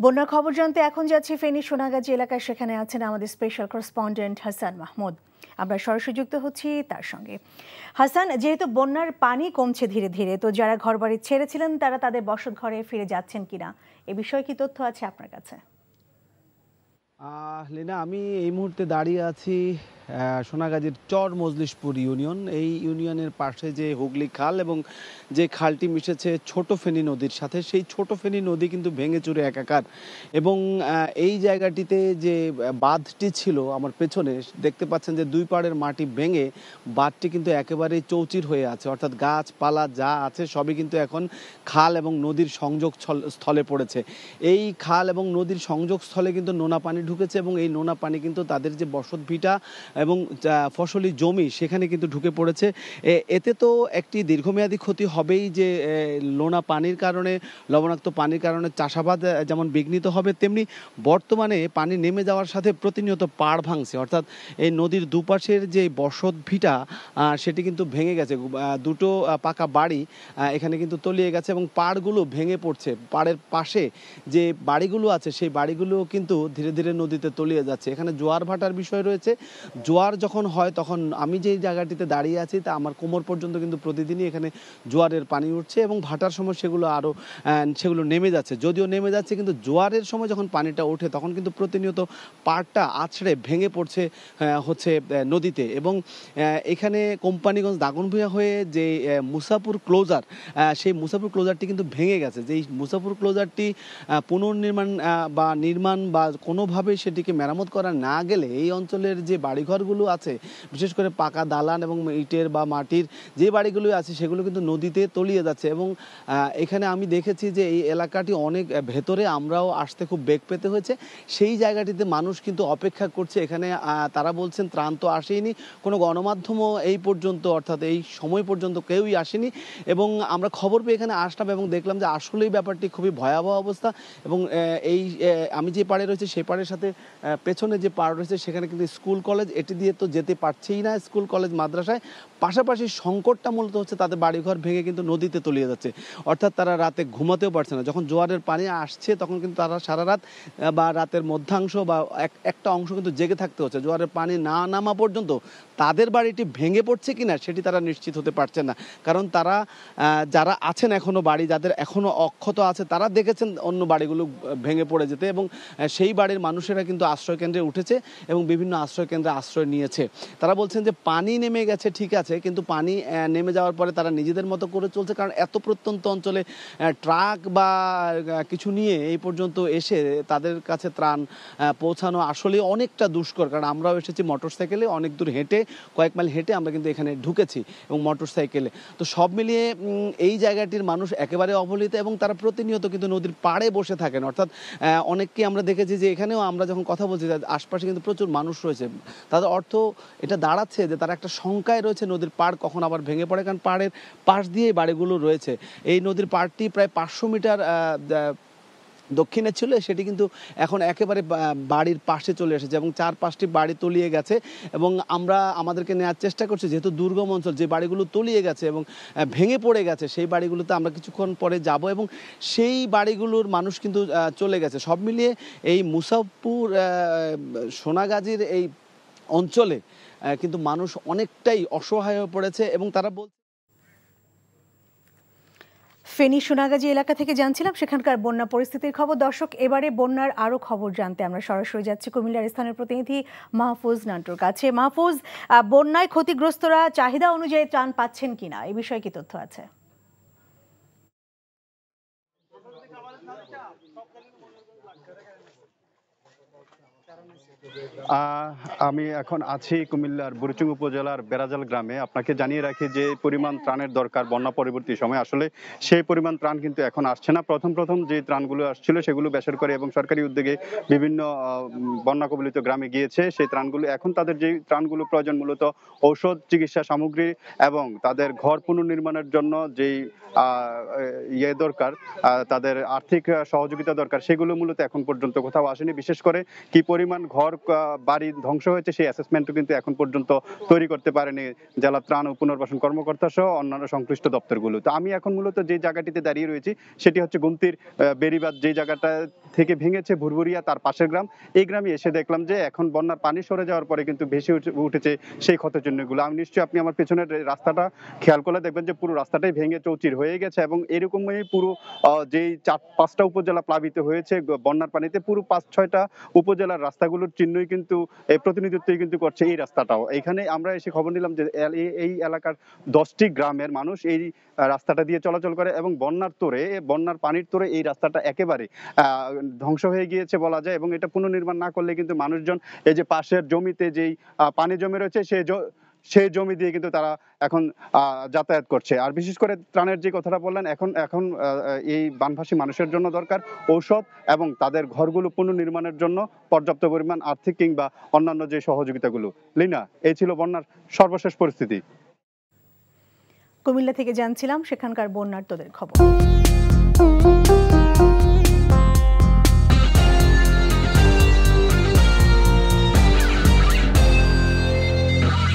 বন্যার খবর জানতে এখন যাচ্ছি ফেনী সোনাগাজী এলাকায়। সেখানে আছেন আমাদের স্পেশাল করেসপন্ডেন্ট হাসান মাহমুদ। আমরা সরাসরি যুক্ত হচ্ছি তার সঙ্গে। হাসান, যেহেতু বন্যার পানি কমছে ধীরে ধীরে, তো যারা ঘরবাড়ি ছেড়েছিলেন তারা তাদের বসত ঘরে ফিরে যাচ্ছেন কিনা এ বিষয়ে কি তথ্য আছে আপনার কাছে? লীনা, আমি এই মুহূর্তে দাঁড়িয়ে আছি সোনাগাজীর চর মজলিশপুর ইউনিয়ন। এই ইউনিয়নের পাশে যে হুগলি খাল এবং যে খালটি মিশেছে ছোট ফেনী নদীর সাথে, সেই ছোট ফেনী নদী কিন্তু ভেঙে চুরে একাকার। এবং এই জায়গাটিতে যে বাঁধটি ছিল আমার পেছনে, দেখতে পাচ্ছেন যে দুই পাড়ের মাটি ভেঙে বাঁধটি কিন্তু একেবারেই চৌচির হয়ে আছে, অর্থাৎ গাছপালা যা আছে সবই কিন্তু এখন খাল এবং নদীর সংযোগ স্থলে পড়েছে। এই খাল এবং নদীর সংযোগস্থলে কিন্তু নোনা পানি ঢুকেছে এবং এই নোনা পানি কিন্তু তাদের যে বসত ভিটা এবং ফসলি জমি সেখানে কিন্তু ঢুকে পড়েছে। এতে তো একটি দীর্ঘমেয়াদী ক্ষতি হবেই, যে নোনা পানির কারণে, লবণাক্ত পানির কারণে চাষাবাদ যেমন বিঘ্নিত হবে, তেমনি বর্তমানে পানি নেমে যাওয়ার সাথে প্রতিনিয়ত পাড় ভাঙছে, অর্থাৎ এই নদীর দুপাশের যে বসত ভিটা সেটি কিন্তু ভেঙে গেছে। দুটো পাকা বাড়ি এখানে কিন্তু তলিয়ে গেছে এবং পাড়গুলো ভেঙে পড়ছে। পাড়ের পাশে যে বাড়িগুলো আছে সেই বাড়িগুলো কিন্তু ধীরে ধীরে নদীতে তলিয়ে যাচ্ছে। এখানে জোয়ার ভাটার বিষয় রয়েছে। জোয়ার যখন হয় তখন আমি যেই জায়গাটিতে দাঁড়িয়ে আছি তা আমার কোমর পর্যন্ত কিন্তু প্রতিদিনই এখানে জোয়ারের পানি উঠছে এবং ভাটার সময় সেগুলো নেমে যাচ্ছে। যদিও নেমে যাচ্ছে, কিন্তু জোয়ারের সময় যখন পানিটা ওঠে তখন কিন্তু প্রতিনিয়ত পাড়টা আছড়ে ভেঙে পড়ছে নদীতে। এবং এখানে কোম্পানিগঞ্জ দাগনভূঞা হয়ে যে মুসাপুর ক্লোজার, সেই মুসাপুর ক্লোজারটি কিন্তু ভেঙে গেছে। যেই মুসাপুর ক্লোজারটি পুনর্নির্মাণ নির্মাণ বা কোনোভাবে সেটিকে মেরামত করা না গেলে এই অঞ্চলের যে বাড়িঘরগুলো আছে, বিশেষ করে পাকা দালান এবং ইটের বা মাটির যে বাড়িগুলো আছে সেগুলো কিন্তু নদীতে তলিয়ে যাচ্ছে। এবং এখানে আমি দেখেছি যে এই এলাকাটি অনেক ভেতরে, আমরাও আসতে খুব বেগ পেতে হয়েছে। সেই জায়গাটিতে মানুষ কিন্তু অপেক্ষা করছে। এখানে তারা বলছেন ত্রাণ তো আসেনি, কোনো গণমাধ্যমও এই পর্যন্ত, অর্থাৎ এই সময় পর্যন্ত কেউই আসেনি। এবং আমরা খবর পেয়ে এখানে আসলাম এবং দেখলাম যে আসলেই ব্যাপারটি খুবই ভয়াবহ অবস্থা। এবং আমি যে পাড়ে রয়েছে সেই পাড়ের সাথে পেছনে যে পাড় রয়েছে সেখানে কিন্তু স্কুল কলেজ, এটি দিয়ে তো যেতে পারছেই না স্কুল কলেজ মাদ্রাসায়। পাশাপাশি সংকটটা মূলত হচ্ছে তাদের বাড়িঘর ভেঙে কিন্তু নদীতে তলিয়ে যাচ্ছে, অর্থাৎ তারা রাতে ঘুমাতেও পারছে না। যখন জোয়ারের পানি আসছে তখন কিন্তু তারা সারা রাত বা রাতের মধ্যাংশ বা একটা অংশ কিন্তু জেগে থাকতে হচ্ছে। জোয়ারের পানি না নামা পর্যন্ত তাদের বাড়িটি ভেঙে পড়ছে কিনা সেটি তারা নিশ্চিত হতে পারছে না। কারণ তারা যারা আছেন এখনো বাড়ি, যাদের এখনো অক্ষত আছে, তারা দেখেছেন অন্য বাড়িগুলো ভেঙে পড়ে যেতে এবং সেই বাড়ির মানুষেরা কিন্তু আশ্রয় কেন্দ্রে উঠেছে এবং বিভিন্ন আশ্রয় কেন্দ্রে আশ্রয় নিয়েছে। তারা বলছেন যে পানি নেমে গেছে ঠিক আছে, কিন্তু পানি নেমে যাওয়ার পরে তারা নিজেদের মতো করে চলছে, কারণ এত প্রত্যন্ত অঞ্চলে ট্রাক বা কিছু নিয়ে এই পর্যন্ত এসে তাদের কাছে ত্রাণ পৌঁছানো আসলে অনেকটা দুষ্কর। কারণ আমরাও এসেছি মোটরসাইকেলে, অনেক দূর হেঁটে, কয়েক মাইল হেঁটে আমরা কিন্তু এখানে ঢুকেছি এবং মোটরসাইকেলে। তো সব মিলিয়ে এই জায়গাটির মানুষ একেবারে অবহেলিত এবং তারা প্রতিনিয়ত কিন্তু নদীর পাড়ে বসে থাকেন। অর্থাৎ অনেককে আমরা দেখেছি যে এখানেও আমরা যখন কথা বলছি আশপাশে কিন্তু প্রচুর মানুষ রয়েছে। তাদের অর্থ এটা দাঁড়াচ্ছে যে তারা একটা শঙ্কায় রয়েছে নদীর পাড় কখন আবার ভেঙে পড়ে, কারণ পাড়ের পাশ দিয়েই বাড়িগুলো রয়েছে। এই নদীর পাড়টি প্রায় 500 মিটার দক্ষিণে ছিল, সেটি কিন্তু এখন একেবারে বাড়ির পাশে চলে এসেছে এবং 4-5টি বাড়ি তলিয়ে গেছে। এবং আমরা আমাদেরকে নেওয়ার চেষ্টা করছি, যেহেতু দুর্গম অঞ্চল, যে বাড়িগুলো তলিয়ে গেছে এবং ভেঙে পড়ে গেছে সেই বাড়িগুলোতে আমরা কিছুক্ষণ পরে যাব এবং সেই বাড়িগুলোর মানুষ কিন্তু চলে গেছে। সব মিলিয়ে এই মুসাফপুর সোনাগাজীর এই অঞ্চলে কিন্তু মানুষ অনেকটাই অসহায় হয়ে পড়েছে এবং তারা ফেনী সোনাগাজী এলাকা থেকে জানছিলাম সেখানকার বন্যা পরিস্থিতির খবর। দর্শক, এবারে বন্যার আরো খবর জানতে আমরা সরাসরি যাচ্ছি কুমিল্লার স্থানীয় প্রতিনিধি মাহফুজ নান্টুর কাছে। মাহফুজ, বন্যায় ক্ষতিগ্রস্তরা চাহিদা অনুযায়ী ত্রাণ পাচ্ছেন কিনা এই বিষয়ে কি তথ্য আছে? আমি এখন আছি কুমিল্লার বুড়িচং উপজেলার বেড়াজাল গ্রামে। আপনাকে জানিয়ে রাখি যে পরিমাণ ত্রাণের দরকার বন্যা পরবর্তী সময়, আসলে সেই পরিমাণ ত্রাণ কিন্তু এখন আসছে না। প্রথম যে ত্রাণগুলো আসছিল সেগুলো বেসরকারি এবং সরকারি উদ্যোগে বিভিন্ন বন্যা কবলিত গ্রামে গিয়েছে। সেই ত্রাণগুলো এখন তাদের যে ত্রাণগুলো প্রয়োজন, মূলত ঔষধ, চিকিৎসা সামগ্রী এবং তাদের ঘর পুনর্নির্মাণের জন্য যেই দরকার, তাদের আর্থিক সহযোগিতা দরকার, সেগুলো মূলত এখন পর্যন্ত কোথাও আসেনি। বিশেষ করে কি পরিমাণ পরিমাণ ঘর বাড়ি ধ্বংস হয়েছে সেই অ্যাসেসমেন্টও কিন্তু এখন পর্যন্ত তৈরি করতে পারেনি জেলা ত্রাণ ও পুনর্বাসন কর্মকর্তা সহ অন্যান্য সংশ্লিষ্ট দপ্তরগুলো। তো আমি এখন মূলত যে জায়গাটিতে দাঁড়িয়ে রয়েছি সেটি হচ্ছে গুমতির বেড়িবাঁধ, যে জায়গাটা থেকে ভেঙেছে ভুরভুরিয়া তার পাশের গ্রাম। এই গ্রামে এসে দেখলাম যে এখন বন্যার পানি সরে যাওয়ার পরে কিন্তু ভেসে উঠেছে সেই ক্ষতচিহ্নগুলো। আমি নিশ্চয়ই আপনি আমার পেছনের রাস্তাটা খেয়াল করলে দেখবেন যে পুরো রাস্তাটাই ভেঙে চৌচির হয়ে গেছে এবং এরকমই পুরো যেই 4-5টা উপজেলা প্লাবিত হয়েছে বন্যার পানিতে, পুরো 5-6টা উপজেলার রাস্তাগুলোর চিহ্নই কিন্তু প্রতিনিধিত্বই কিন্তু করছে এই রাস্তাটাও। এখানে আমরা এসে খবর নিলাম যে এই এলাকার 10টি গ্রামের মানুষ এই রাস্তাটা দিয়ে চলাচল করে এবং বন্যার পানির তোরে এই রাস্তাটা একেবারে ধ্বংস হয়ে গিয়েছে বলা যায়। এবং এটা পুনর্নির্মাণ না করলে কিন্তু মানুষজন এই যে পাশের জমিতে যেই পানি জমে রয়েছে সেই জমি দিয়ে কিন্তু তারা এখন যাতায়াত করছে। আর বিশেষ করে ত্রাণের যে কথাটা বললেন, এখন এই বানভাসী মানুষের জন্য দরকার ঔষধ এবং তাদের ঘরগুলো পুনর্নির্মাণের জন্য পর্যাপ্ত পরিমাণ আর্থিক কিংবা অন্যান্য যে সহযোগিতাগুলো। লিনা, এই ছিল বন্যার সর্বশেষ পরিস্থিতি। কুমিল্লা থেকে জানছিলাম সেখানকার বন্যার্তদের খবর।